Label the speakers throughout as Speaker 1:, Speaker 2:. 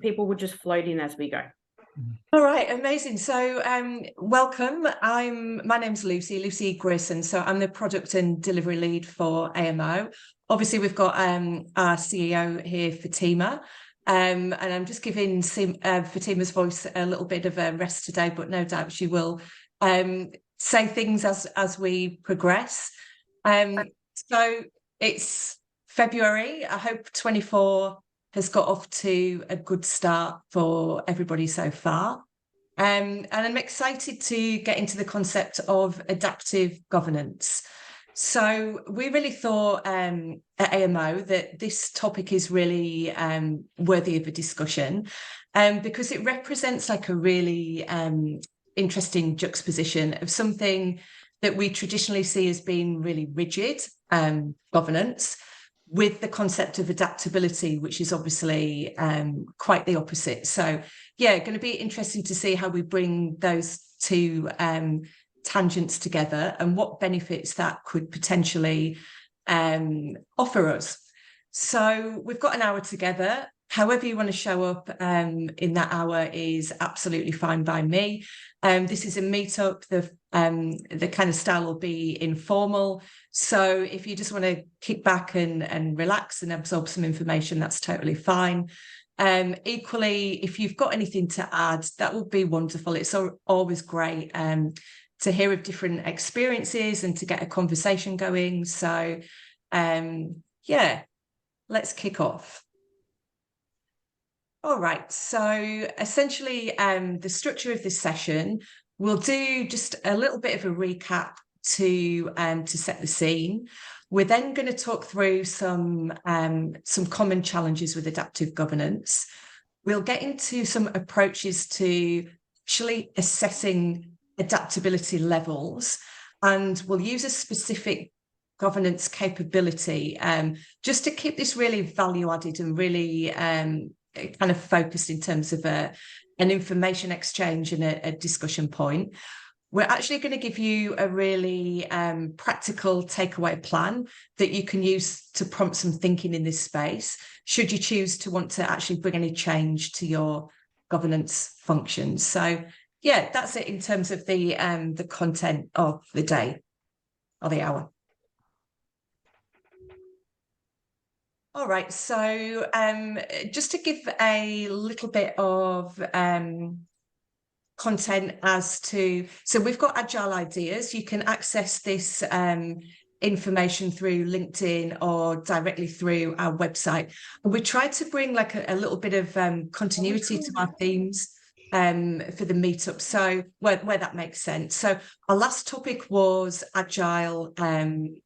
Speaker 1: people will just float in as we go.
Speaker 2: All right, amazing. So welcome. My name's Lucy Grierson. So I'm the product and delivery lead for AMO. Obviously, we've got our CEO here, Fatima. And I'm just giving Fatima's voice a little bit of a rest today, but no doubt she will say things as we progress. So it's February. I hope 24 has got off to a good start for everybody so far. And I'm excited to get into the concept of adaptive governance. So we really thought at AMO that this topic is really worthy of a discussion because it represents like a really interesting juxtaposition of something that we traditionally see as being really rigid governance, with the concept of adaptability, which is obviously quite the opposite. So yeah, going to be interesting to see how we bring those two tangents together and what benefits that could potentially offer us. So we've got an hour together. However you want to show up in that hour is absolutely fine by me. This is a meetup. The kind of style will be informal. So if you just want to kick back and relax and absorb some information, that's totally fine. Equally, if you've got anything to add, that would be wonderful. It's always great to hear of different experiences and to get a conversation going. So yeah, let's kick off. All right, so essentially the structure of this session, we'll do just a little bit of a recap to set the scene. We're then going to talk through some common challenges with adaptive governance. We'll get into some approaches to actually assessing adaptability levels, and we'll use a specific governance capability just to keep this really value added and really kind of focused in terms of an information exchange and a discussion point. We're actually going to give you a really practical takeaway plan that you can use to prompt some thinking in this space, should you choose to want to actually bring any change to your governance functions. So yeah, that's it in terms of the content of the day or the hour. All right, so just to give a little bit of content as to, so we've got Agile Ideas. You can access this information through LinkedIn or directly through our website. And we tried to bring like a little bit of continuity to our themes for the meetup, so where that makes sense. So our last topic was Agile and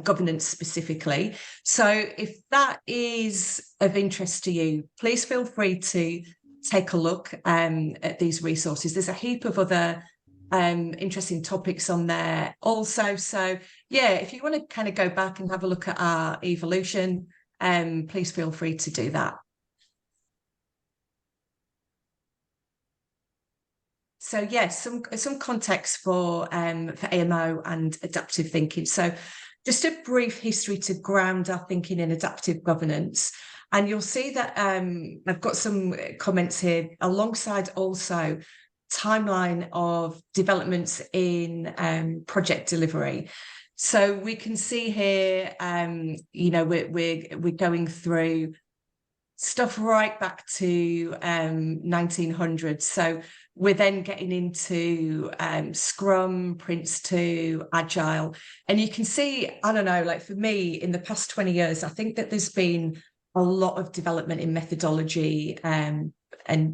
Speaker 2: governance specifically. So if that is of interest to you, please feel free to take a look at these resources. There's a heap of other interesting topics on there also. So yeah, if you want to kind of go back and have a look at our evolution, please feel free to do that. So yes, some context for AMO and adaptive thinking. So just a brief history to ground our thinking in adaptive governance. And you'll see that I've got some comments here alongside also timeline of developments in project delivery. So we can see here, you know, we're going through stuff right back to 1900s. So we're then getting into Scrum, Prince 2, Agile. And you can see, I don't know, like for me, in the past 20 years, I think that there's been a lot of development in methodology and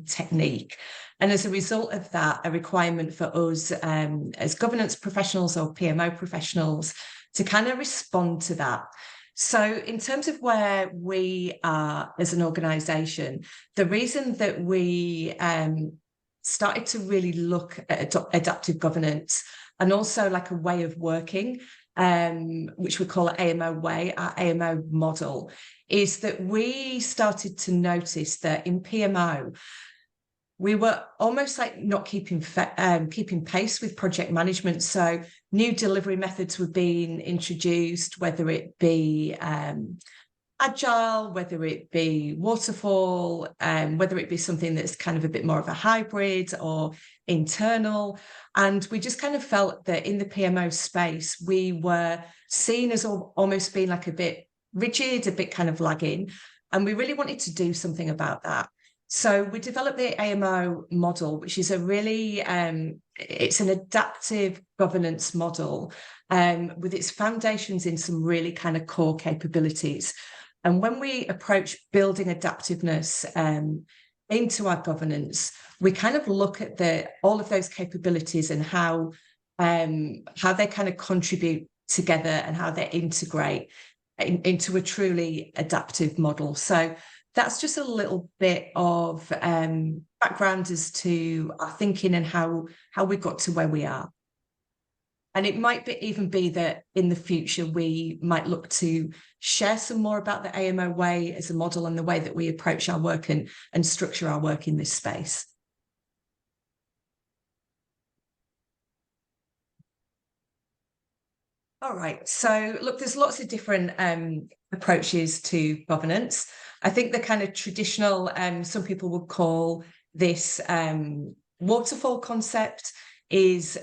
Speaker 2: technique. And as a result of that, a requirement for us as governance professionals or PMO professionals to kind of respond to that. So in terms of where we are as an organisation, the reason that we started to really look at adaptive governance and also like a way of working, which we call AMO way, our AMO model, is that we started to notice that in PMO, we were almost like not keeping pace with project management. So new delivery methods were being introduced, whether it be agile, whether it be waterfall, whether it be something that's kind of a bit more of a hybrid or internal. And we just kind of felt that in the PMO space, we were seen as almost being like a bit rigid, a bit kind of lagging. And we really wanted to do something about that. So we developed the AMO model, which is a really, it's an adaptive governance model with its foundations in some really kind of core capabilities. And when we approach building adaptiveness into our governance, we kind of look at all of those capabilities and how they kind of contribute together and how they integrate into a truly adaptive model. So that's just a little bit of background as to our thinking and how we got to where we are. And it might even be that in the future, we might look to share some more about the AMO way as a model and the way that we approach our work and structure our work in this space. All right, so look, there's lots of different approaches to governance. I think the kind of traditional, some people would call this waterfall concept is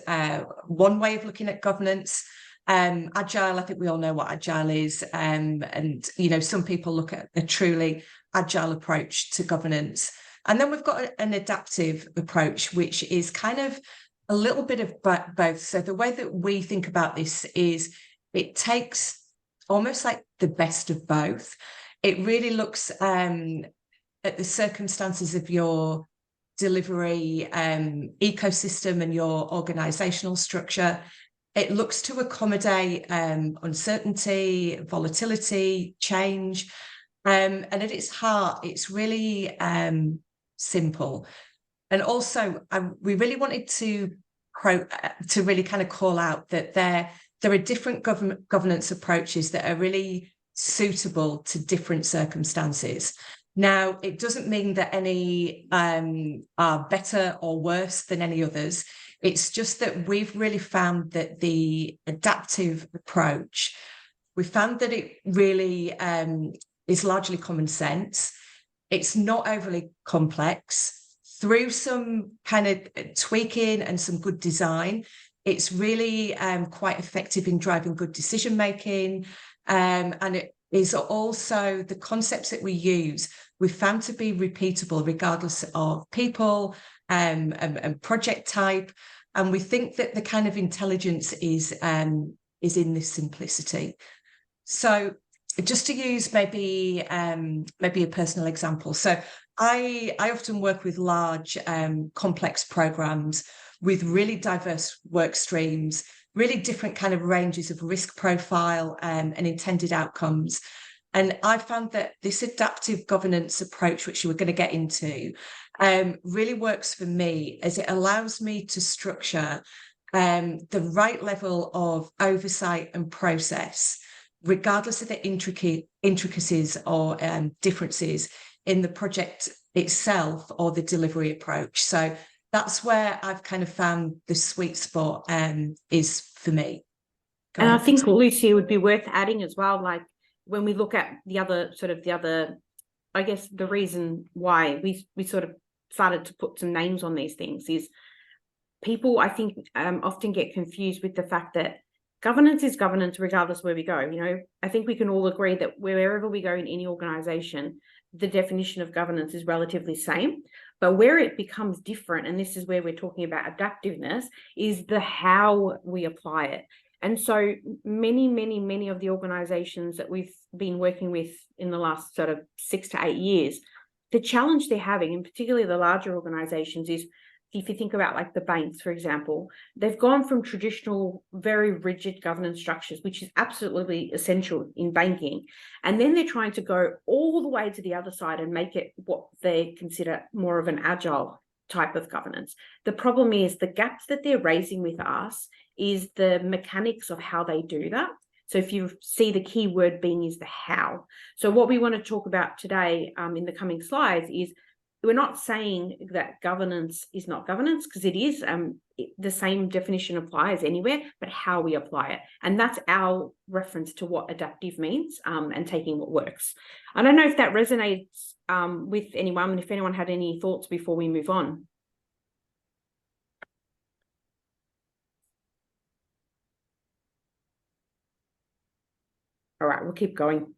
Speaker 2: one way of looking at governance. Agile, I think we all know what agile is. And, you know, some people look at a truly agile approach to governance. And then we've got an adaptive approach, which is kind of a little bit of both. So the way that we think about this is it takes almost like the best of both. It really looks at the circumstances of your delivery ecosystem and your organizational structure. It looks to accommodate uncertainty, volatility, change. And at its heart, it's really simple. And also, we really wanted to really kind of call out that there are different governance approaches that are really suitable to different circumstances. Now, it doesn't mean that any are better or worse than any others. It's just that we've really found that the adaptive approach, we found that it really is largely common sense. It's not overly complex. Through some kind of tweaking and some good design, it's really quite effective in driving good decision making. And it is also the concepts that we use, we've found to be repeatable regardless of people and project type. And we think that the kind of intelligence is in this simplicity. So just to use maybe a personal example. So I often work with large, complex programs with really diverse work streams, really different kind of ranges of risk profile and intended outcomes. And I found that this adaptive governance approach, which we're going to get into, really works for me as it allows me to structure the right level of oversight and process, regardless of the intricacies or differences in the project itself or the delivery approach. So that's where I've kind of found the sweet spot is for me.
Speaker 1: And I think, Lucy, it would be worth adding as well, like when we look at the other, I guess the reason why we sort of started to put some names on these things is people, I think, often get confused with the fact that governance is governance regardless where we go. You know, I think we can all agree that wherever we go in any organization, the definition of governance is relatively same. But where it becomes different, and this is where we're talking about adaptiveness, is the how we apply it. And so many of the organizations that we've been working with in the last sort of 6 to 8 years, the challenge they're having, and particularly the larger organizations, is if you think about like the banks, for example, they've gone from traditional, very rigid governance structures, which is absolutely essential in banking. And then they're trying to go all the way to the other side and make it what they consider more of an agile type of governance. The problem is the gaps that they're raising with us is the mechanics of how they do that. So if you see the key word being is the how. So what we want to talk about today in the coming slides is we're not saying that governance is not governance, because it is. The same definition applies anywhere, but how we apply it. And that's our reference to what adaptive means, and taking what works. I don't know if that resonates with anyone, and if anyone had any thoughts before we move on. All right, we'll keep going.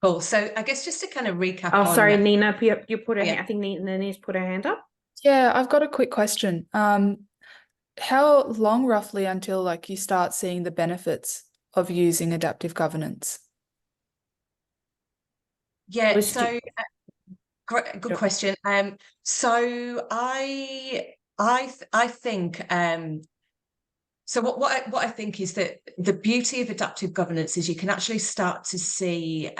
Speaker 2: Cool. So I guess just to kind of recap.
Speaker 1: Oh, sorry, Nina, you put I think Nina's put her hand up.
Speaker 3: Yeah, I've got a quick question. How long roughly until like you start seeing the benefits of using adaptive governance?
Speaker 2: Yeah, so good question. So I think so what I think is that the beauty of adaptive governance is you can actually start to see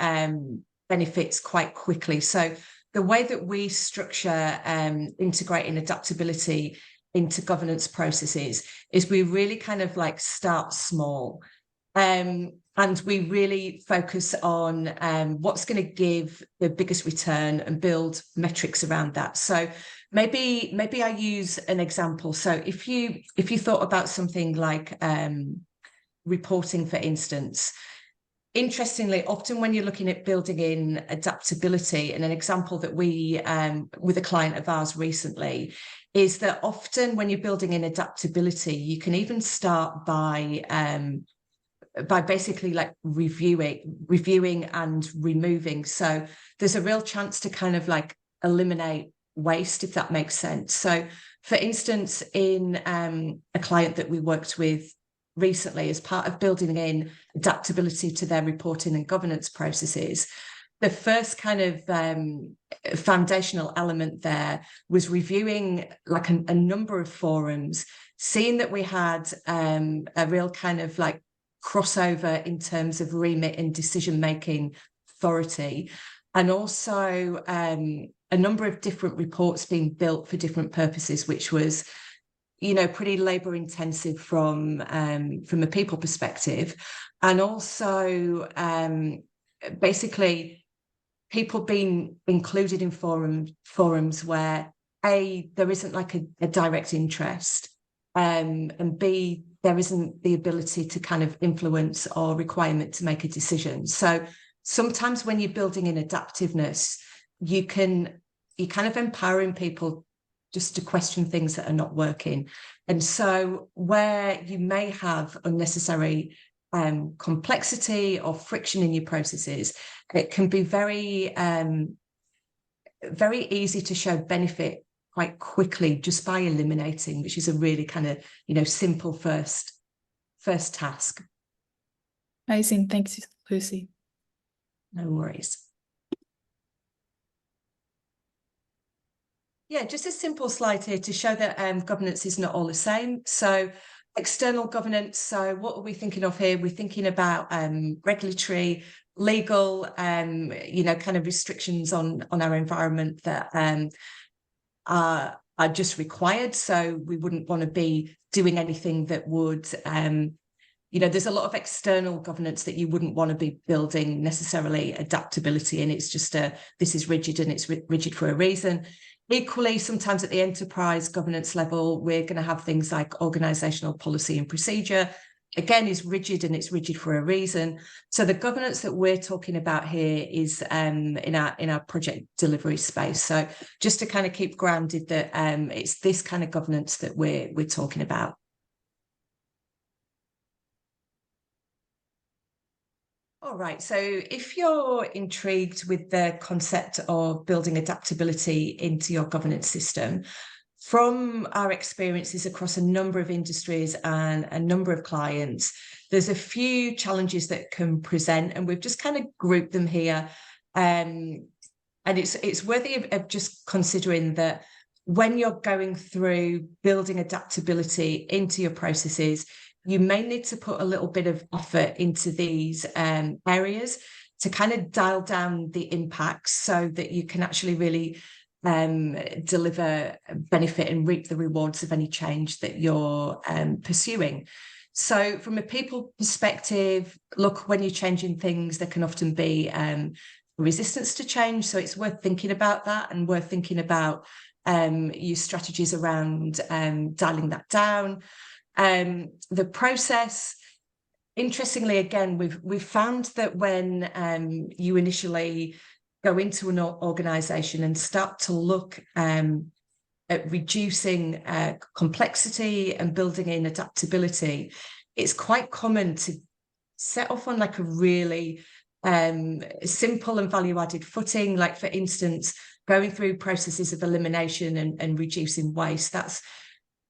Speaker 2: benefits quite quickly. So the way that we structure integrating adaptability into governance processes is we really kind of like start small. And we really focus on what's going to give the biggest return and build metrics around that. So maybe I use an example. So if you thought about something like reporting, for instance, interestingly, often when you're looking at building in adaptability, and an example that we with a client of ours recently is that often when you're building in adaptability, you can even start by basically like reviewing and removing. So there's a real chance to kind of like eliminate waste, if that makes sense. So for instance, in a client that we worked with recently, as part of building in adaptability to their reporting and governance processes, the first kind of foundational element there was reviewing like a number of forums, seeing that we had a real kind of like crossover in terms of remit and decision-making authority, and also a number of different reports being built for different purposes, which was, you know, pretty labor intensive from a people perspective, and also basically people being included in forums where there isn't like a direct interest, and B, there isn't the ability to kind of influence or requirement to make a decision. So sometimes when you're building in adaptiveness, you're kind of empowering people just to question things that are not working. And so where you may have unnecessary complexity or friction in your processes, it can be very, very easy to show benefit quite quickly just by eliminating, which is a really kind of, you know, simple first task.
Speaker 3: Amazing. Thanks, Lucy.
Speaker 2: No worries. Yeah, just a simple slide here to show that governance is not all the same. So external governance, so what are we thinking of here? We're thinking about regulatory, legal, you know, kind of restrictions on our environment that are just required. So we wouldn't want to be doing anything that would, you know, there's a lot of external governance that you wouldn't want to be building necessarily adaptability in. It's just this is rigid, and it's rigid for a reason. Equally, sometimes at the enterprise governance level, we're going to have things like organizational policy and procedure. Again, is rigid, and it's rigid for a reason. So the governance that we're talking about here is in our project delivery space. So just to kind of keep grounded that it's this kind of governance that we're talking about. All right, so if you're intrigued with the concept of building adaptability into your governance system, from our experiences across a number of industries and a number of clients, there's a few challenges that can present, and we've just kind of grouped them here. And it's worthy of just considering that when you're going through building adaptability into your processes, you may need to put a little bit of effort into these areas to kind of dial down the impacts so that you can actually really deliver benefit and reap the rewards of any change that you're pursuing. So from a people perspective, look, when you're changing things, there can often be resistance to change. So it's worth thinking about that, and worth thinking about your strategies around dialing that down. The process, interestingly, again, we've found that when you initially go into an organization and start to look at reducing complexity and building in adaptability, it's quite common to set off on like a really simple and value-added footing, like for instance, going through processes of elimination and reducing waste. That's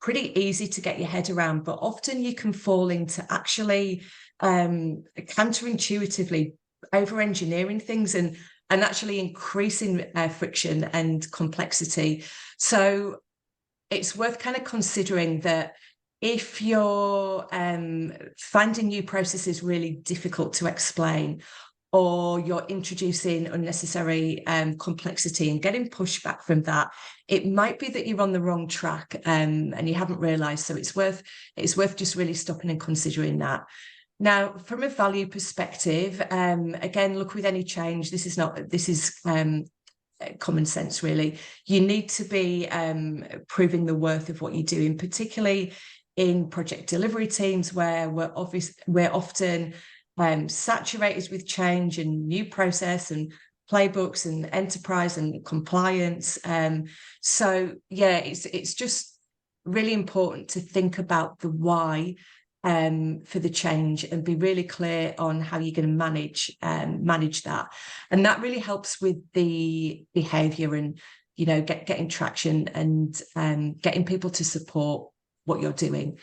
Speaker 2: pretty easy to get your head around, but often you can fall into actually counterintuitively over-engineering things and actually increasing friction and complexity. So it's worth kind of considering that if you're finding new processes really difficult to explain, or you're introducing unnecessary complexity and getting pushback from that, it might be that you're on the wrong track and you haven't realised. So it's worth just really stopping and considering that. Now, from a value perspective, again, look, with any change, this is common sense, really. You need to be proving the worth of what you're doing, particularly in project delivery teams where we're often saturated with change and new process and playbooks and enterprise and compliance. So yeah, it's just really important to think about the why for the change and be really clear on how you're going to manage that. And that really helps with the behavior and, you know, getting traction and getting people to support what you're doing.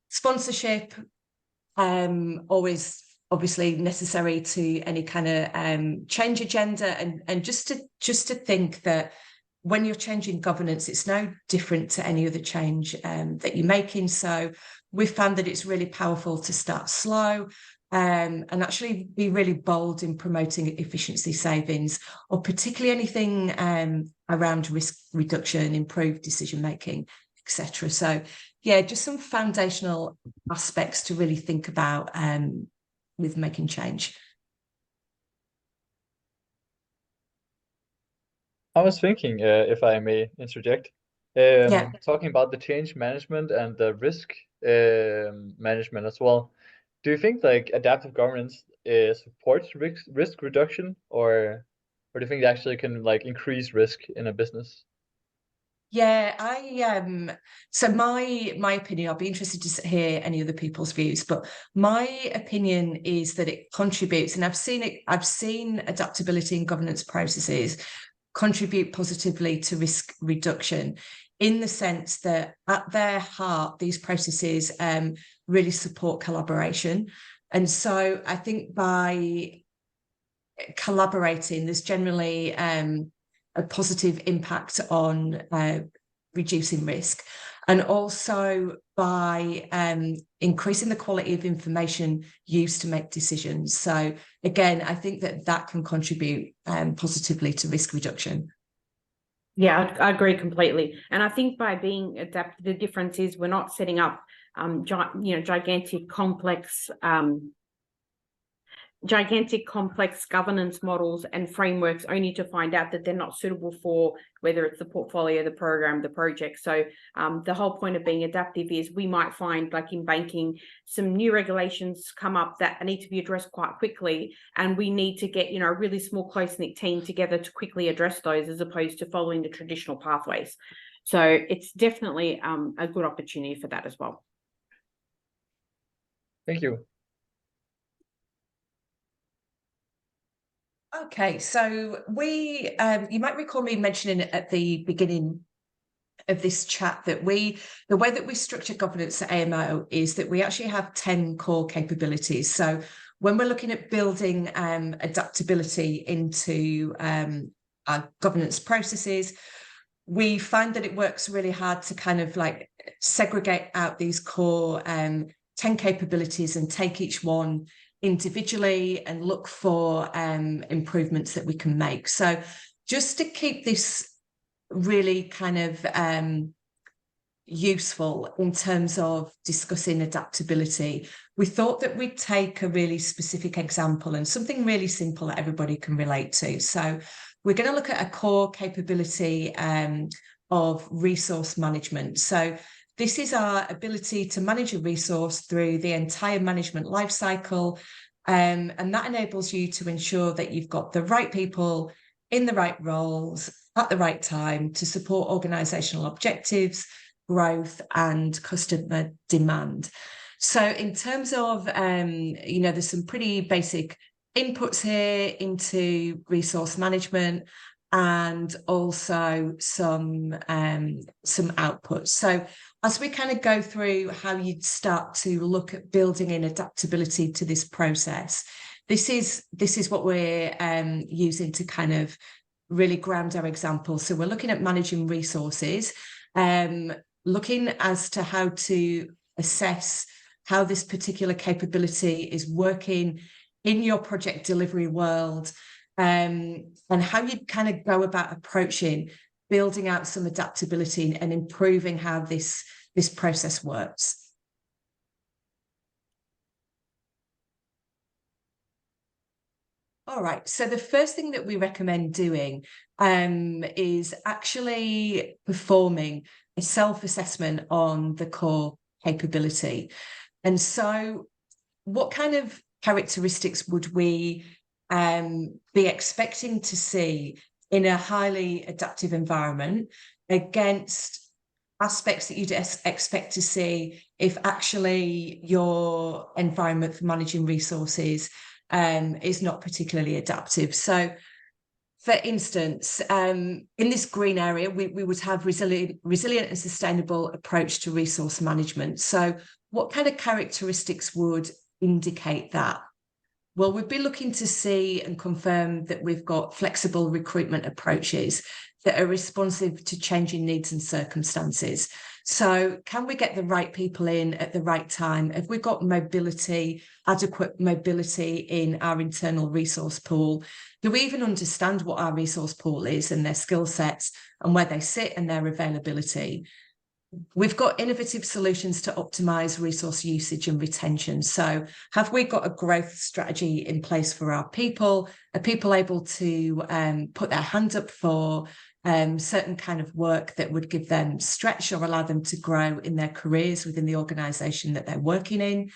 Speaker 2: Sponsorship, always obviously necessary to any kind of change agenda, and just to think that when you're changing governance, it's no different to any other change that you're making. So we've found that it's really powerful to start slow and actually be really bold in promoting efficiency savings, or particularly anything around risk reduction, improved decision making, etc. So yeah, just some foundational aspects to really think about with making change.
Speaker 4: I was thinking, if I may interject, talking about the change management and the risk management as well. Do you think like adaptive governance supports risk reduction, or do you think it actually can like increase risk in a business?
Speaker 2: Yeah, so my opinion, I'll be interested to hear any other people's views, but my opinion is that it contributes, and I've seen adaptability and governance processes contribute positively to risk reduction, in the sense that at their heart, these processes really support collaboration. And so I think by collaborating, there's generally a positive impact on reducing risk, and also by increasing the quality of information used to make decisions. So again, I think that can contribute positively to risk reduction.
Speaker 1: Yeah, I agree completely. And I think by being adaptive, the difference is we're not setting up gigantic complex governance models and frameworks only to find out that they're not suitable for whether it's the portfolio, the program, the project. So the whole point of being adaptive is we might find, like in banking, some new regulations come up that need to be addressed quite quickly, and we need to get a really small close-knit team together to quickly address those, as opposed to following the traditional pathways. So it's definitely a good opportunity for that as well.
Speaker 4: Thank you.
Speaker 2: Okay, so you might recall me mentioning at the beginning of this chat that the way that we structure governance at AMO is that we actually have 10 core capabilities. So when we're looking at building adaptability into our governance processes, we find that it works really hard to kind of like segregate out these core 10 capabilities and take each one individually and look for improvements that we can make. So just to keep this really kind of useful in terms of discussing adaptability, we thought that we'd take a really specific example and something really simple that everybody can relate to. So we're going to look at a core capability of resource management. So this is our ability to manage a resource through the entire management life cycle. And that enables you to ensure that you've got the right people in the right roles at the right time to support organizational objectives, growth, and customer demand. So in terms of, there's some pretty basic inputs here into resource management and also some outputs. So as we kind of go through how you'd start to look at building in adaptability to this process, this is what we're using to kind of really ground our example. So we're looking at managing resources, looking as to how to assess how this particular capability is working in your project delivery world, and how you kind of go about approaching building out some adaptability and improving how this process works. All right, so the first thing that we recommend doing is actually performing a self-assessment on the core capability. And so what kind of characteristics would we be expecting to see in a highly adaptive environment against aspects that you'd expect to see if actually your environment for managing resources is not particularly adaptive? So for instance, in this green area, we would have resilient and sustainable approach to resource management. So what kind of characteristics would indicate that? Well, we'd be looking to see and confirm that we've got flexible recruitment approaches that are responsive to changing needs and circumstances. So can we get the right people in at the right time? Have we got mobility, adequate mobility in our internal resource pool? Do we even understand what our resource pool is and their skill sets and where they sit and their availability? We've got innovative solutions to optimize resource usage and retention. So have we got a growth strategy in place for our people? Are people able to put their hand up for certain kind of work that would give them stretch or allow them to grow in their careers within the organization that they're working in?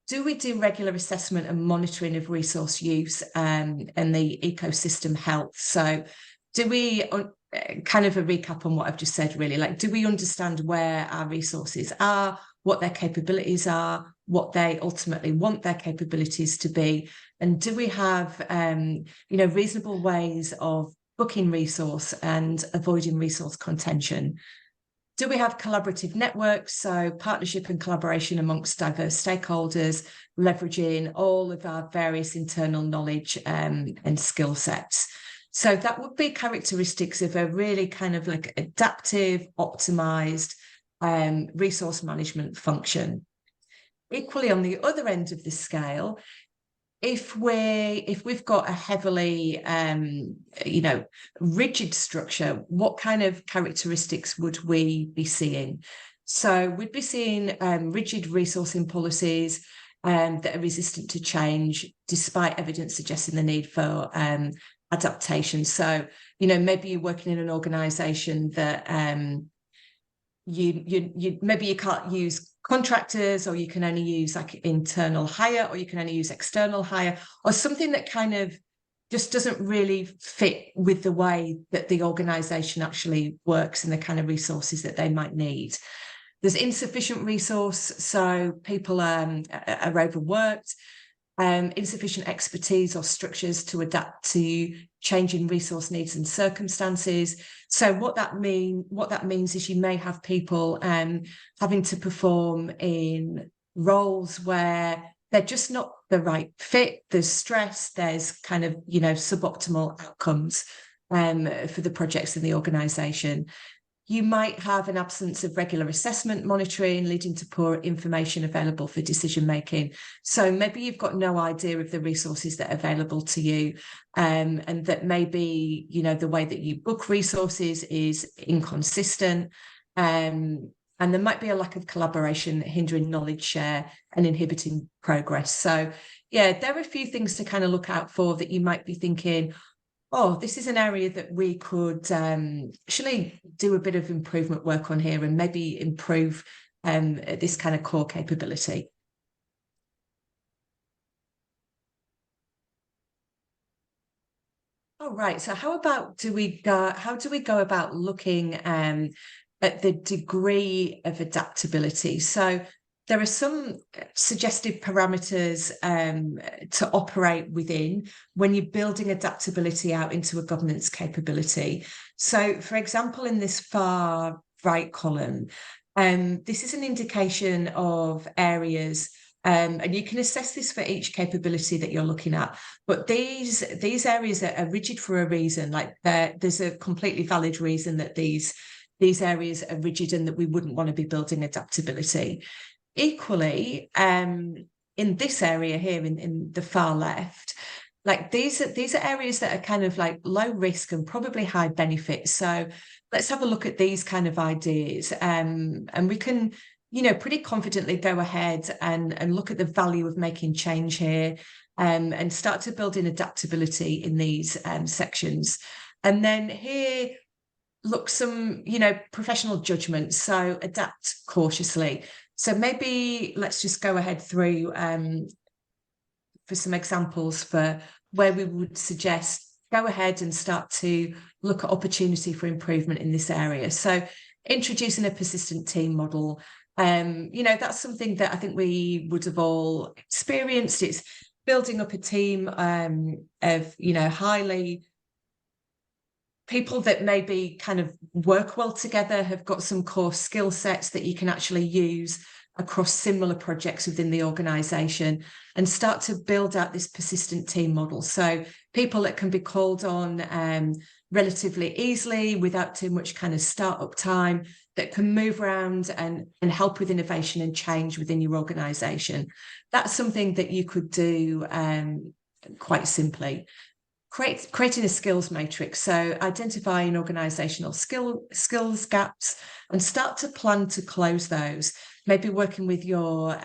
Speaker 2: Do we do regular assessment and monitoring of resource use and the ecosystem health? So do we, kind of a recap on what I've just said, really, like, do we understand where our resources are, what their capabilities are, what they ultimately want their capabilities to be? And do we have, reasonable ways of booking resource and avoiding resource contention? Do we have collaborative networks, so partnership and collaboration amongst diverse stakeholders, leveraging all of our various internal knowledge and skill sets? So that would be characteristics of a really kind of like adaptive, optimized resource management function. Equally, on the other end of the scale, if we've got a heavily rigid structure, what kind of characteristics would we be seeing? So we'd be seeing rigid resourcing policies that are resistant to change, despite evidence suggesting the need for adaptation. So, maybe you're working in an organization that maybe you can't use contractors, or you can only use like internal hire, or you can only use external hire, or something that kind of just doesn't really fit with the way that the organization actually works and the kind of resources that they might need. There's insufficient resource, so people are overworked. Insufficient expertise or structures to adapt to changing resource needs and circumstances. So what that means is you may have people having to perform in roles where they're just not the right fit. There's stress, there's kind of, suboptimal outcomes for the projects in the organization. You might have an absence of regular assessment monitoring, leading to poor information available for decision making. So maybe you've got no idea of the resources that are available to you, and that maybe, the way that you book resources is inconsistent. And and there might be a lack of collaboration hindering knowledge share and inhibiting progress. So yeah, there are a few things to kind of look out for that you might be thinking, oh, this is an area that we could actually do a bit of improvement work on here and maybe improve this kind of core capability. All right. So how do we go about looking at the degree of adaptability? So there are some suggested parameters to operate within when you're building adaptability out into a governance capability. So, for example, in this far right column, this is an indication of areas. And you can assess this for each capability that you're looking at. But these areas are rigid for a reason. Like there's a completely valid reason that these areas are rigid and that we wouldn't want to be building adaptability. Equally, in this area here in the far left, like these are areas that are kind of like low risk and probably high benefit. So let's have a look at these kind of ideas. And we can, pretty confidently go ahead and look at the value of making change here, and start to build in adaptability in these sections. And then here, look, some, professional judgment. So adapt cautiously. So maybe let's just go ahead through for some examples for where we would suggest go ahead and start to look at opportunity for improvement in this area. So introducing a persistent team model. That's something that I think we would have all experienced. It's building up a team of, highly people that maybe kind of work well together, have got some core skill sets that you can actually use across similar projects within the organization, and start to build out this persistent team model. So people that can be called on relatively easily without too much kind of startup time, that can move around and help with innovation and change within your organization. That's something that you could do quite simply. Creating a skills matrix, so identifying organizational skills gaps and start to plan to close those. Maybe working with your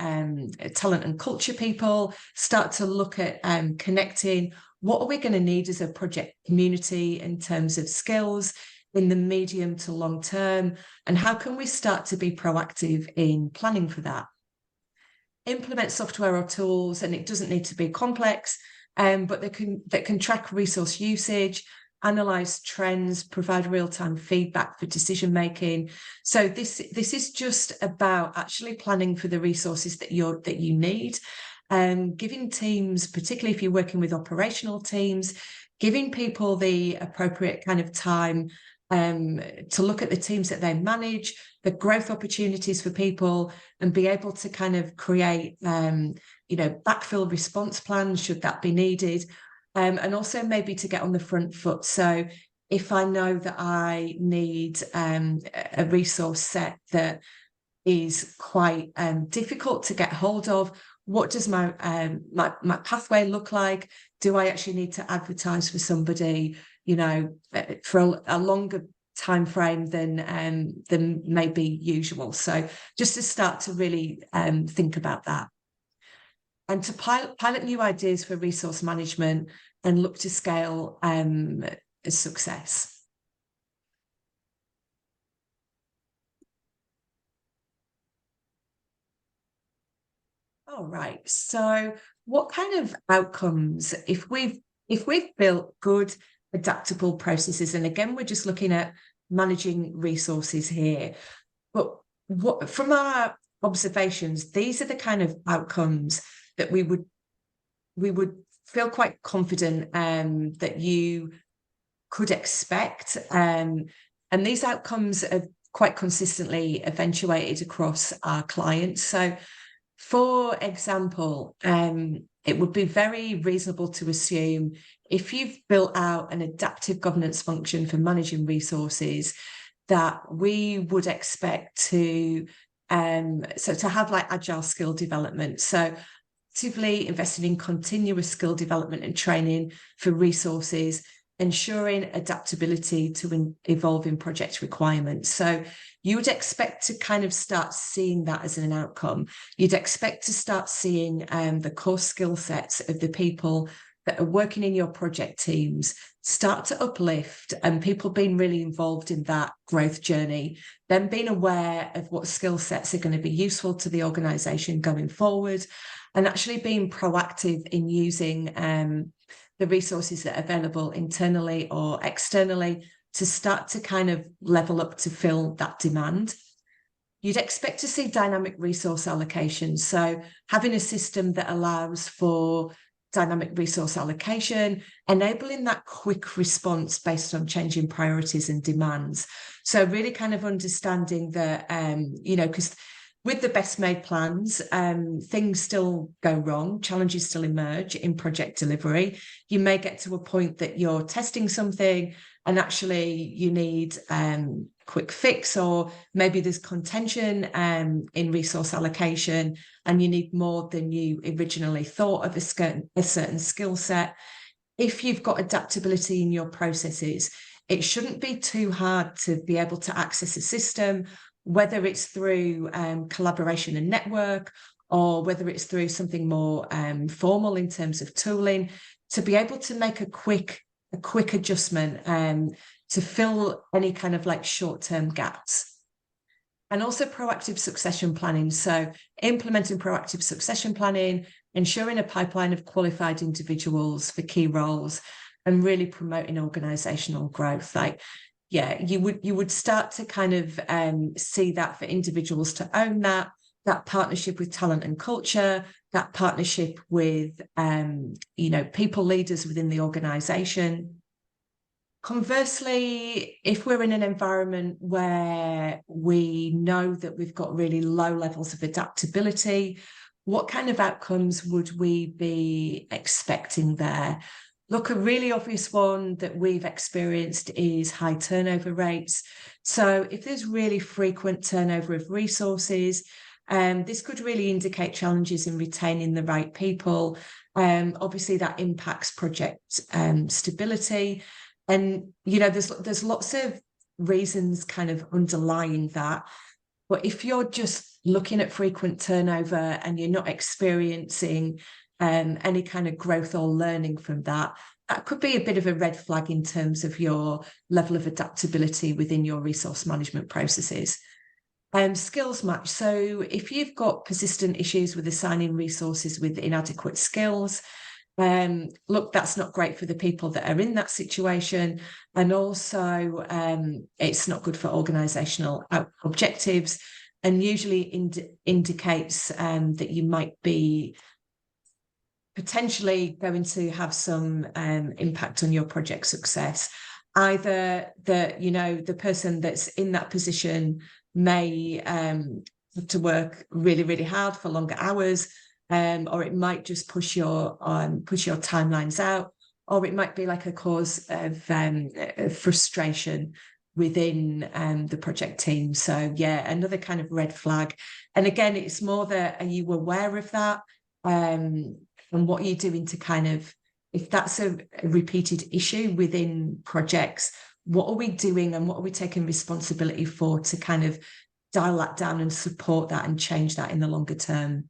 Speaker 2: talent and culture people, start to look at connecting what are we going to need as a project community in terms of skills in the medium to long term, and how can we start to be proactive in planning for that. Implement software or tools, and it doesn't need to be complex, but that can track resource usage, analyze trends, provide real-time feedback for decision making. So this is just about actually planning for the resources that you need, giving teams, particularly if you're working with operational teams, giving people the appropriate kind of time to look at the teams that they manage, the growth opportunities for people, and be able to kind of create backfill response plans should that be needed, and also maybe to get on the front foot. So if I know that I need a resource set that is quite difficult to get hold of, what does my pathway look like? Do I actually need to advertise for somebody, for a longer time frame than maybe usual? So just to start to really think about that, and to pilot new ideas for resource management and look to scale success. All right. So what kind of outcomes, if we've built good adaptable processes, and again, we're just looking at managing resources here, but what from our observations, these are the kind of outcomes that we would feel quite confident that you could expect, and these outcomes are quite consistently eventuated across our clients. So for example, it would be very reasonable to assume if you've built out an adaptive governance function for managing resources, that we would expect to have like agile skill development. So actively investing in continuous skill development and training for resources, ensuring adaptability to evolving project requirements. So you would expect to kind of start seeing that as an outcome. You'd expect to start seeing the core skill sets of the people that are working in your project teams start to uplift, and people being really involved in that growth journey, then being aware of what skill sets are going to be useful to the organisation going forward, and actually being proactive in using the resources that are available internally or externally to start to kind of level up to fill that demand. You'd expect to see dynamic resource allocation. So having a system that allows for dynamic resource allocation, enabling that quick response based on changing priorities and demands. So really kind of understanding that, because with the best made plans, things still go wrong, challenges still emerge in project delivery. You may get to a point that you're testing something and actually you need quick fix, or maybe there's contention in resource allocation and you need more than you originally thought of a certain skill set. If you've got adaptability in your processes, it shouldn't be too hard to be able to access a system, whether it's through collaboration and network, or whether it's through something more formal in terms of tooling, to be able to make a quick adjustment to fill any kind of like short-term gaps. And also proactive succession planning. So implementing proactive succession planning, ensuring a pipeline of qualified individuals for key roles, and really promoting organizational growth. Like, yeah, you would start to kind of see that for individuals to own that partnership with talent and culture, that partnership with, people leaders within the organization. Conversely, if we're in an environment where we know that we've got really low levels of adaptability, what kind of outcomes would we be expecting there? Look, a really obvious one that we've experienced is high turnover rates. So if there's really frequent turnover of resources, this could really indicate challenges in retaining the right people. Obviously, that impacts project stability. And, there's lots of reasons kind of underlying that. But if you're just looking at frequent turnover and you're not experiencing any kind of growth or learning from that could be a bit of a red flag in terms of your level of adaptability within your resource management processes. Skills match. So if you've got persistent issues with assigning resources with inadequate skills, look, that's not great for the people that are in that situation. And also, it's not good for organisational objectives, and usually indicates that you might be potentially going to have some impact on your project success. Either the person that's in that position may have to work really, really hard for longer hours, or it might just push your timelines out, or it might be like a cause of frustration within the project team. So yeah, another kind of red flag. And again, it's more that, are you aware of that? And what are you doing to kind of, if that's a repeated issue within projects, what are we doing and what are we taking responsibility for to kind of dial that down and support that and change that in the longer term?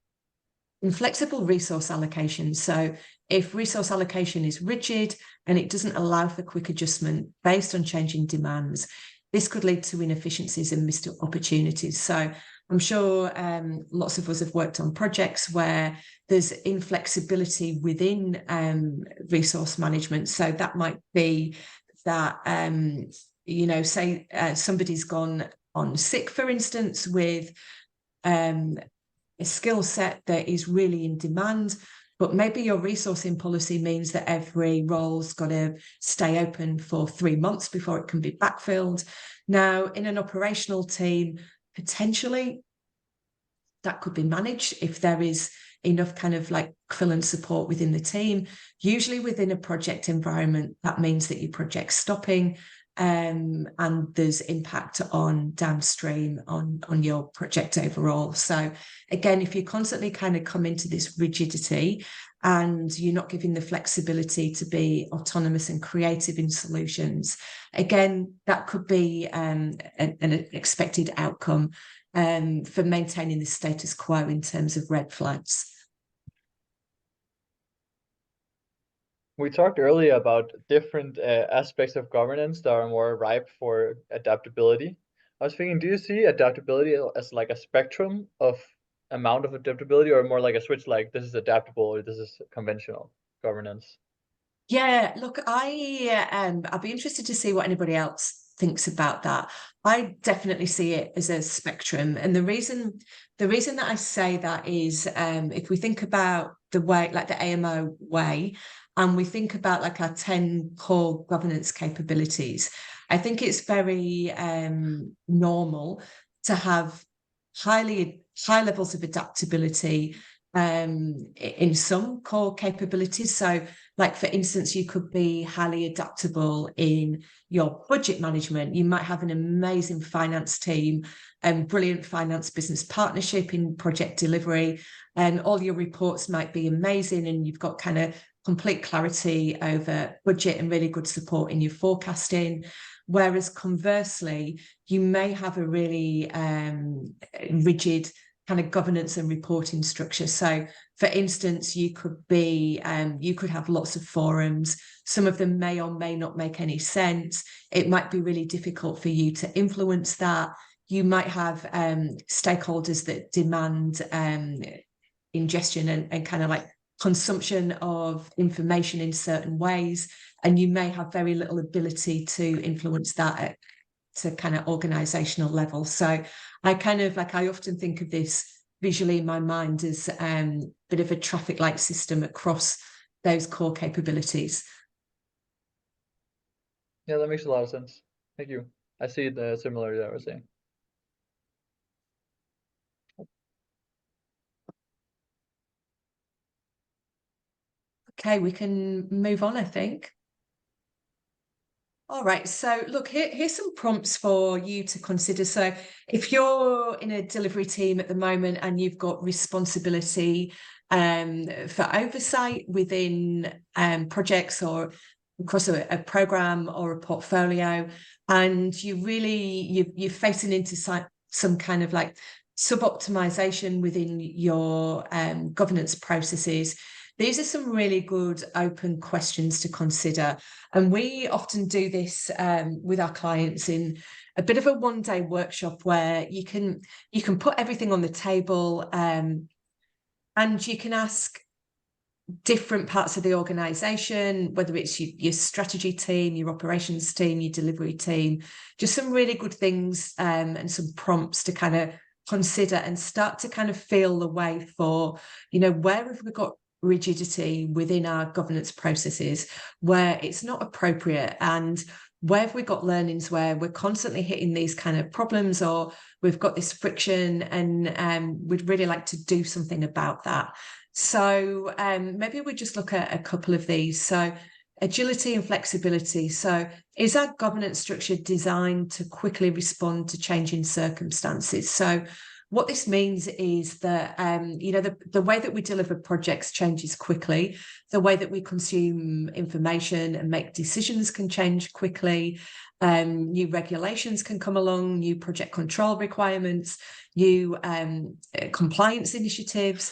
Speaker 2: Inflexible resource allocation. So if resource allocation is rigid and it doesn't allow for quick adjustment based on changing demands, this could lead to inefficiencies and missed opportunities. So I'm sure lots of us have worked on projects where there's inflexibility within resource management. So that might be that, say somebody's gone on sick, for instance, with a skill set that is really in demand, but maybe your resourcing policy means that every role's got to stay open for 3 months before it can be backfilled. Now, in an operational team, potentially that could be managed if there is enough kind of like fill and support within the team. Usually within a project environment, that means that your project's stopping and there's impact on downstream on your project overall. So again, if you constantly kind of come into this rigidity and you're not giving the flexibility to be autonomous and creative in solutions, again, that could be an expected outcome for maintaining the status quo in terms of red flags.
Speaker 4: We talked earlier about different aspects of governance that are more ripe for adaptability. I was thinking, do you see adaptability as like a spectrum of amount of adaptability, or more like a switch, like this is adaptable or this is conventional governance?
Speaker 2: Yeah, look, I'd be interested to see what anybody else thinks about that. I definitely see it as a spectrum, and the reason that I say that is, if we think about the way, like the AMO way, and we think about like our 10 core governance capabilities, I think it's very normal to have high levels of adaptability in some core capabilities. So, like, for instance, you could be highly adaptable in your budget management. You might have an amazing finance team and brilliant finance business partnership in project delivery, and all your reports might be amazing, and you've got kind of complete clarity over budget and really good support in your forecasting. Whereas conversely, you may have a really rigid kind of governance and reporting structure. So, for instance, you could have lots of forums. Some of them may or may not make any sense. It might be really difficult for you to influence that. You might have stakeholders that demand ingestion and kind of like consumption of information in certain ways, and you may have very little ability to influence that to kind of organizational level. So I often think of this visually in my mind as a bit of a traffic light system across those core capabilities.
Speaker 4: Yeah, that makes a lot of sense. Thank you. I see the similarity that I was saying.
Speaker 2: Okay, we can move on, I think. All right, so look, here's some prompts for you to consider. So if you're in a delivery team at the moment and you've got responsibility for oversight within projects or across a program or a portfolio, and you're facing into some kind of like sub-optimization within your governance processes, these are some really good open questions to consider. And we often do this with our clients in a bit of a one-day workshop where you can put everything on the table, and you can ask different parts of the organization, whether it's your strategy team, your operations team, your delivery team, just some really good things and some prompts to kind of consider and start to kind of feel the way for, where have we got rigidity within our governance processes where it's not appropriate, and where have we got learnings where we're constantly hitting these kind of problems, or we've got this friction, and we'd really like to do something about that. So maybe we just look at a couple of these. So agility and flexibility. So is our governance structure designed to quickly respond to changing circumstances? So what this means is that, the way that we deliver projects changes quickly. The way that we consume information and make decisions can change quickly. New regulations can come along, new project control requirements, new compliance initiatives,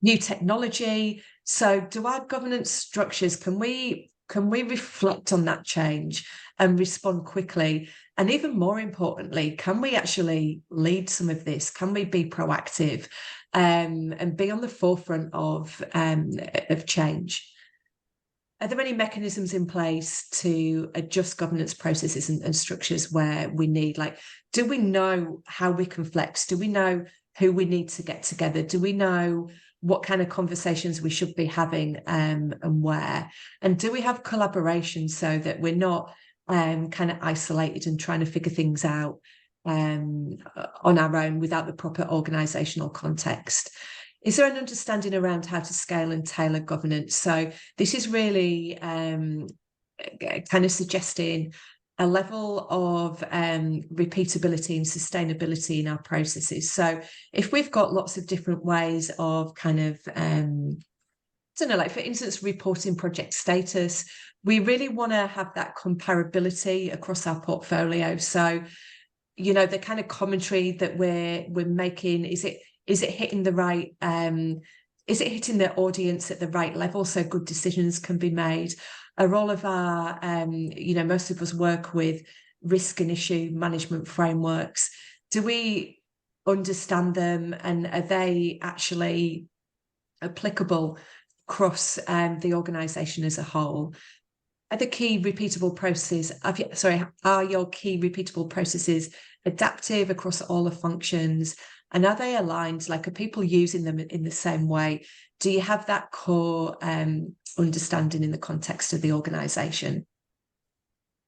Speaker 2: new technology. So do our governance structures, can we reflect on that change and respond quickly? And even more importantly, can we actually lead some of this? Can we be proactive and be on the forefront of change? Are there any mechanisms in place to adjust governance processes and structures where we need, do we know how we can flex? Do we know who we need to get together? Do we know what kind of conversations we should be having and where? And do we have collaboration so that we're not kind of isolated and trying to figure things out on our own without the proper organisational context? Is there an understanding around how to scale and tailor governance? So this is really kind of suggesting a level of repeatability and sustainability in our processes. So if we've got lots of different ways of kind of, I don't know, like for instance, reporting project status, we really want to have that comparability across our portfolio. So, you know, the kind of commentary that we're making, is it hitting the right, is it hitting the audience at the right level so good decisions can be made? Are all of our, you know, most of us work with risk and issue management frameworks. Do we understand them, and are they actually applicable across the organisation as a whole? Are the key repeatable processes, are your key repeatable processes adaptive across all the functions? And are they aligned? Like, are people using them in the same way? Do you have that core understanding in the context of the organisation?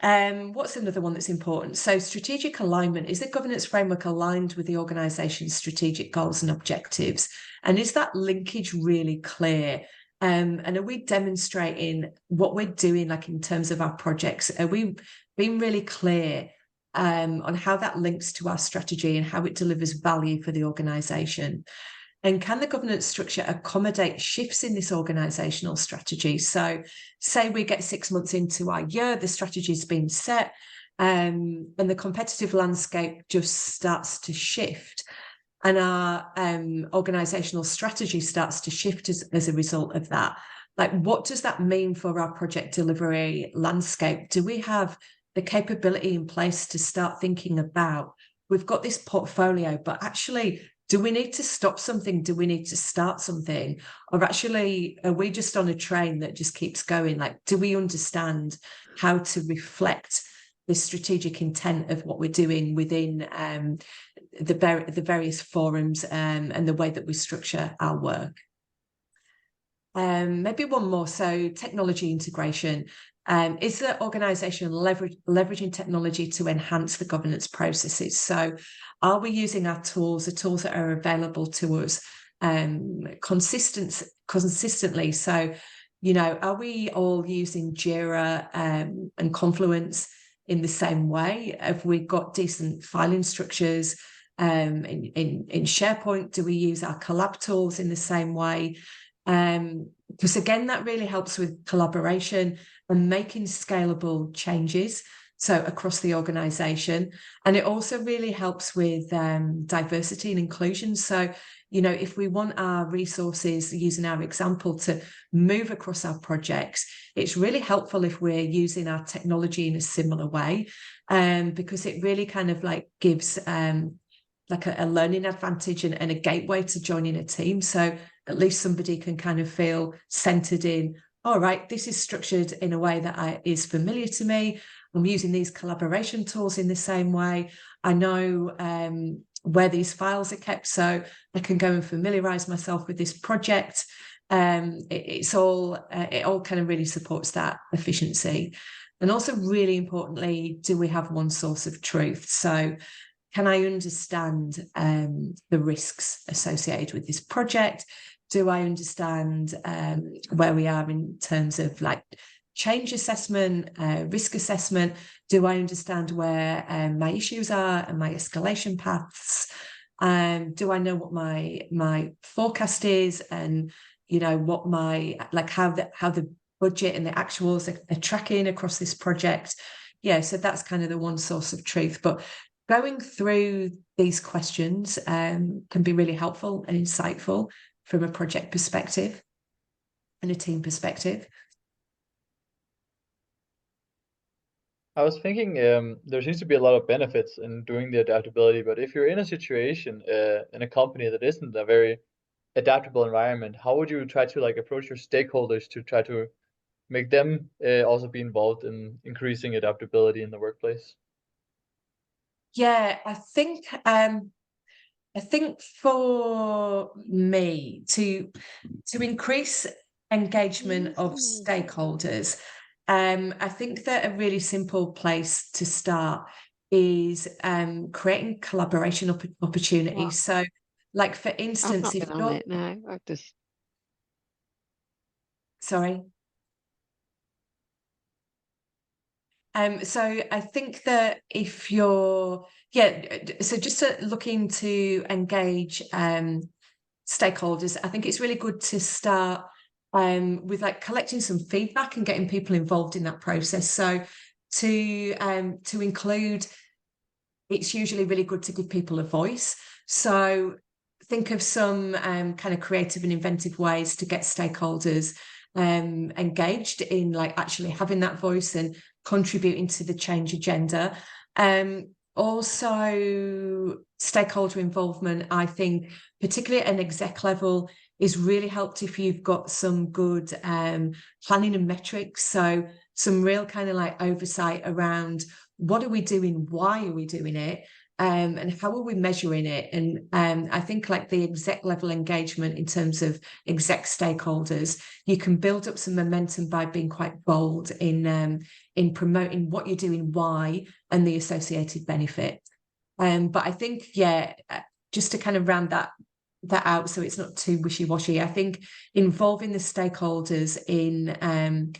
Speaker 2: What's another one that's important? So strategic alignment. Is the governance framework aligned with the organisation's strategic goals and objectives? And is that linkage really clear? And are we demonstrating what we're doing, like in terms of our projects? Are we being really clear on how that links to our strategy and how it delivers value for the organisation? And can the governance structure accommodate shifts in this organisational strategy? So say we get 6 months into our year, the strategy's been set, and the competitive landscape just starts to shift, and our organisational strategy starts to shift as a result of that. Like, what does that mean for our project delivery landscape? Do we have the capability in place to start thinking about, we've got this portfolio, but actually, do we need to stop something? Do we need to start something? Or actually, are we just on a train that just keeps going? Like, do we understand how to reflect the strategic intent of what we're doing within the various forums and the way that we structure our work? Maybe one more. So technology integration. Is the organisation leveraging technology to enhance the governance processes? So are we using our tools, the tools that are available to us consistently? So, you know, are we all using Jira and Confluence in the same way? Have we got decent filing structures in SharePoint? Do we use our collab tools in the same way? Because again, that really helps with collaboration and making scalable changes, so across the organisation. And it also really helps with diversity and inclusion. So, you know, if we want our resources, using our example, to move across our projects, it's really helpful if we're using our technology in a similar way, because it really kind of like gives like a learning advantage and a gateway to joining a team. So at least somebody can kind of feel centered in, all right, this is structured in a way that is familiar to me. I'm using these collaboration tools in the same way. I know where these files are kept, so I can go and familiarize myself with this project. It all kind of really supports that efficiency. And also, really importantly, do we have one source of truth? So can I understand the risks associated with this project? Do I understand where we are in terms of like change assessment, risk assessment? Do I understand where my issues are and my escalation paths? Do I know what my forecast is, and you know what my how the budget and the actuals are tracking across this project? Yeah, so that's kind of the one source of truth. But going through these questions can be really helpful and insightful from a project perspective and a team perspective.
Speaker 4: I was thinking there seems to be a lot of benefits in doing the adaptability, but if you're in a situation in a company that isn't a very adaptable environment, how would you try to like approach your stakeholders to try to make them also be involved in increasing adaptability in the workplace?
Speaker 2: Yeah, I think for me to increase engagement of stakeholders, I think that a really simple place to start is creating collaboration opportunities.
Speaker 5: What?
Speaker 2: So, like for
Speaker 5: I've
Speaker 2: instance,
Speaker 5: not
Speaker 2: if
Speaker 5: been on
Speaker 2: you're
Speaker 5: it, no. I've just
Speaker 2: sorry. So I think that if you're, so just looking to engage stakeholders, I think it's really good to start with like collecting some feedback and getting people involved in that process. So to include, it's usually really good to give people a voice. So think of some kind of creative and inventive ways to get stakeholders engaged in like actually having that voice and contributing to the change agenda. Also, stakeholder involvement, I think, particularly at an exec level, is really helped if you've got some good planning and metrics. So some real kind of like oversight around what are we doing, why are we doing it, and how are we measuring it? And I think like the exec level engagement in terms of exec stakeholders, you can build up some momentum by being quite bold in promoting what you're doing, why, and the associated benefit. But I think, just to kind of round that out so it's not too wishy-washy, I think involving the stakeholders in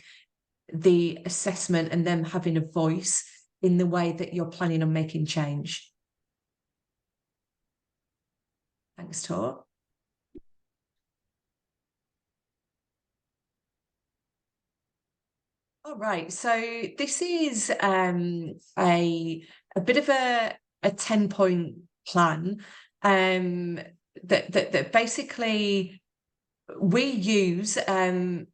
Speaker 2: the assessment and them having a voice in the way that you're planning on making change. Thanks, Tor. All right, so this is a bit of a 10-point plan that basically we use, and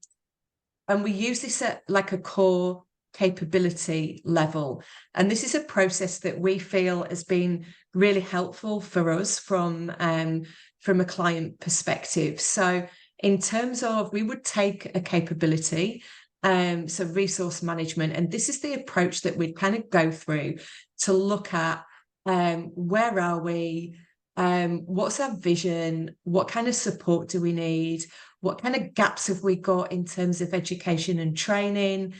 Speaker 2: we use this at like a core capability level. And this is a process that we feel has been really helpful for us from a client perspective. So in terms of, we would take a capability, so resource management, and this is the approach that we'd kind of go through to look at where are we, what's our vision, what kind of support do we need, what kind of gaps have we got in terms of education and training,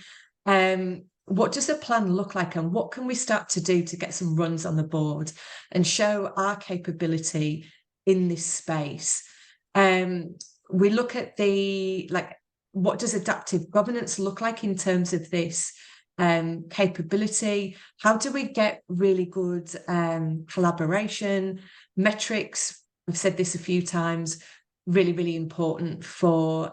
Speaker 2: what does the plan look like, and what can we start to do to get some runs on the board and show our capability in this space. We look at what does adaptive governance look like in terms of this capability? How do we get really good collaboration, metrics? I've said this a few times, really, really important for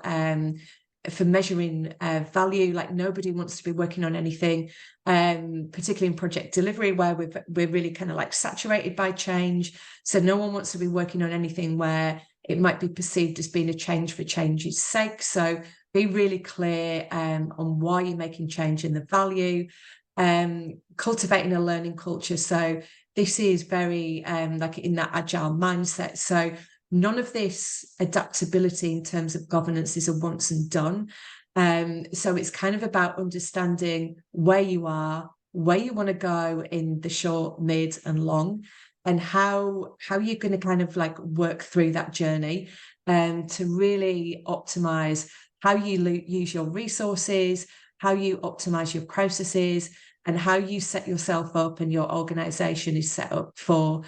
Speaker 2: measuring value. Like nobody wants to be working on anything, particularly in project delivery where we're really kind of like saturated by change. So no one wants to be working on anything where it might be perceived as being a change for change's sake. So be really clear on why you're making change and the value. Cultivating a learning culture. So this is very like in that agile mindset. So none of this adaptability in terms of governance is a once and done. So it's kind of about understanding where you are, where you want to go in the short, mid, and long, and how you're going to kind of like work through that journey to really optimize how you use your resources, how you optimize your processes, and how you set yourself up and your organization is set up for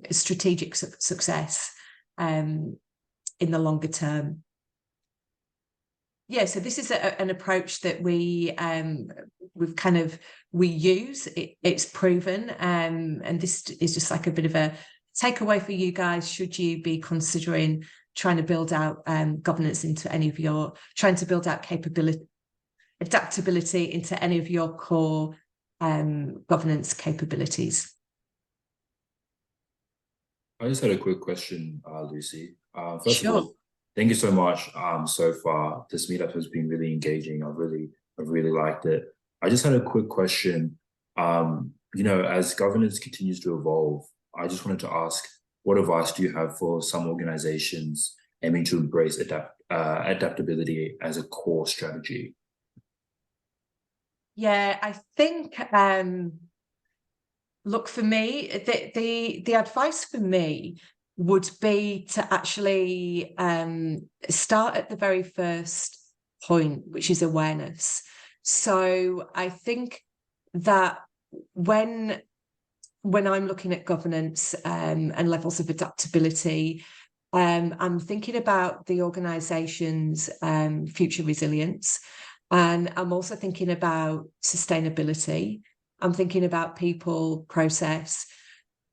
Speaker 2: strategic success in the longer term. So this is an approach that we use. It's proven, and this is just like a bit of a takeaway for you guys should you be considering trying to build out governance into any of your, trying to build out adaptability into any of your core governance capabilities.
Speaker 5: I just had a quick question, Lucy. First of all, thank you so much. So far, this meetup has been really engaging. I've really liked it. I just had a quick question. As governance continues to evolve, I just wanted to ask, what advice do you have for some organizations aiming to embrace adaptability as a core strategy?
Speaker 2: I think, look, for me, the advice for me would be to actually start at the very first point, which is awareness. So I think that when I'm looking at governance and levels of adaptability, I'm thinking about the organization's future resilience. And I'm also thinking about sustainability. I'm thinking about people, process.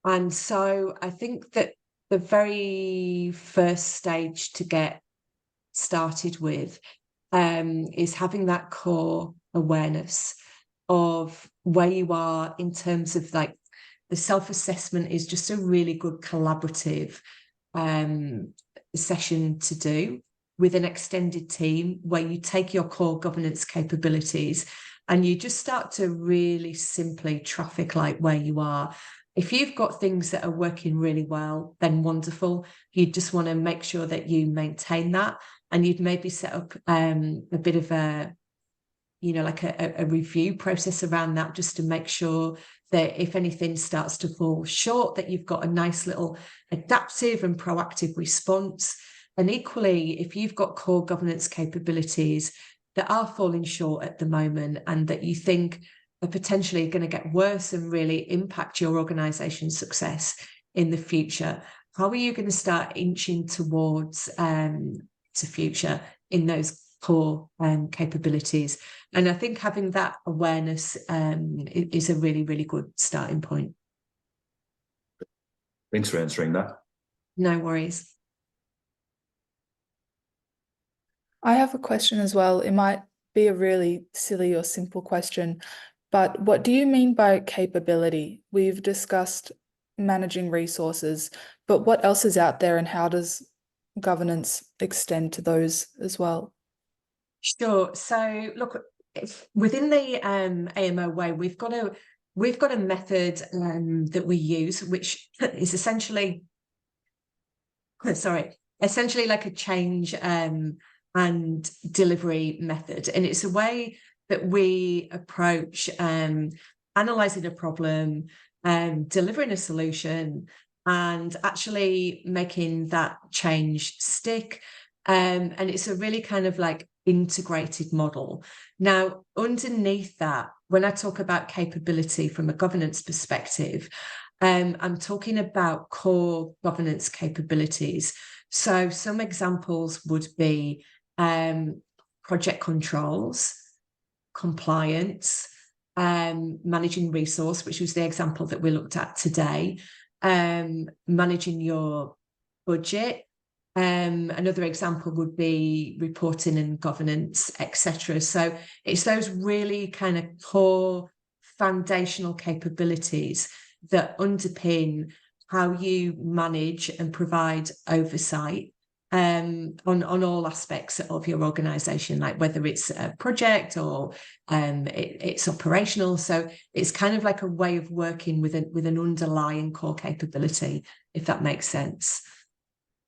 Speaker 2: And so I think that the very first stage to get started with is having that core awareness of where you are in terms of like the self-assessment is just a really good collaborative session to do with an extended team where you take your core governance capabilities and you just start to really simply traffic light where you are. If you've got things that are working really well, then wonderful. You just want to make sure that you maintain that, and you'd maybe set up a bit of a, you know, like a review process around that, just to make sure that if anything starts to fall short, that you've got a nice little adaptive and proactive response. And equally, if you've got core governance capabilities that are falling short at the moment and that you think are potentially going to get worse and really impact your organization's success in the future, how are you going to start inching towards to future in those core capabilities? And I think having that awareness is a really, really good starting point.
Speaker 5: Thanks for answering that.
Speaker 2: No worries.
Speaker 3: I have a question as well. It might be a really silly or simple question, but what do you mean by capability? We've discussed managing resources, but what else is out there and how does governance extend to those as well?
Speaker 2: Sure. So look, within the AMO way, we've got a method that we use, which is essentially like a change and delivery method. And it's a way that we approach analyzing a problem, delivering a solution, and actually making that change stick. And it's a really kind of like integrated model. Now, underneath that, when I talk about capability from a governance perspective, I'm talking about core governance capabilities. So some examples would be project controls, compliance, managing resource, which was the example that we looked at today, managing your budget. Another example would be reporting and governance, etc. So it's those really kind of core foundational capabilities that underpin how you manage and provide oversight on all aspects of your organization, like whether it's a project or it's operational. So it's kind of like a way of working with an underlying core capability, if that makes sense.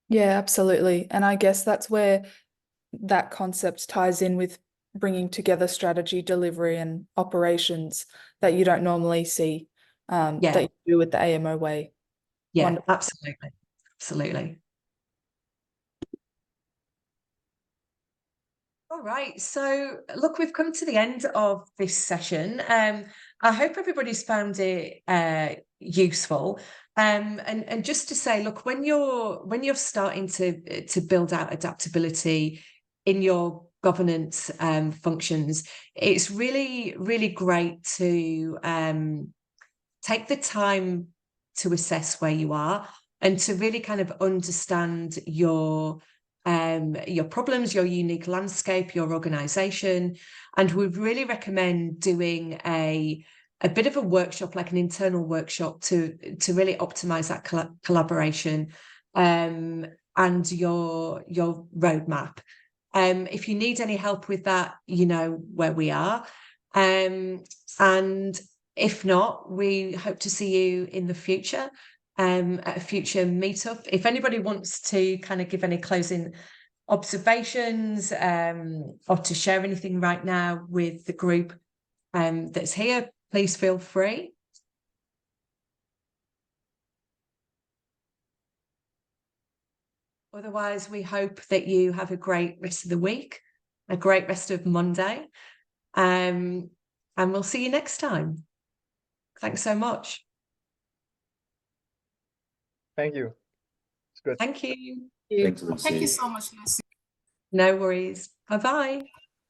Speaker 3: Yeah, absolutely. And I guess that's where that concept ties in with bringing together strategy, delivery, and operations that you don't normally see that you do with the AMO way.
Speaker 2: Yeah,
Speaker 3: Wonderful.
Speaker 2: Absolutely. All right, so look, we've come to the end of this session. I hope everybody's found it useful. And just to say, look, when you're starting to build out adaptability in your governance functions, it's really, really great to take the time to assess where you are and to really kind of understand your problems, your unique landscape, your organization. And we really recommend doing a bit of a workshop, like an internal workshop, to really optimize that collaboration and your roadmap. If you need any help with that, you know where we are. And if not, we hope to see you in the future at a future meetup. If anybody wants to kind of give any closing observations or to share anything right now with the group that's here, please feel free. Otherwise, we hope that you have a great rest of the week, a great rest of Monday, and we'll see you next time. Thanks so much.
Speaker 4: Thank you. It's good.
Speaker 2: Thank you.
Speaker 5: Thanks, Lucy.
Speaker 6: Thank you so much, Lucy.
Speaker 2: No worries. Bye-bye.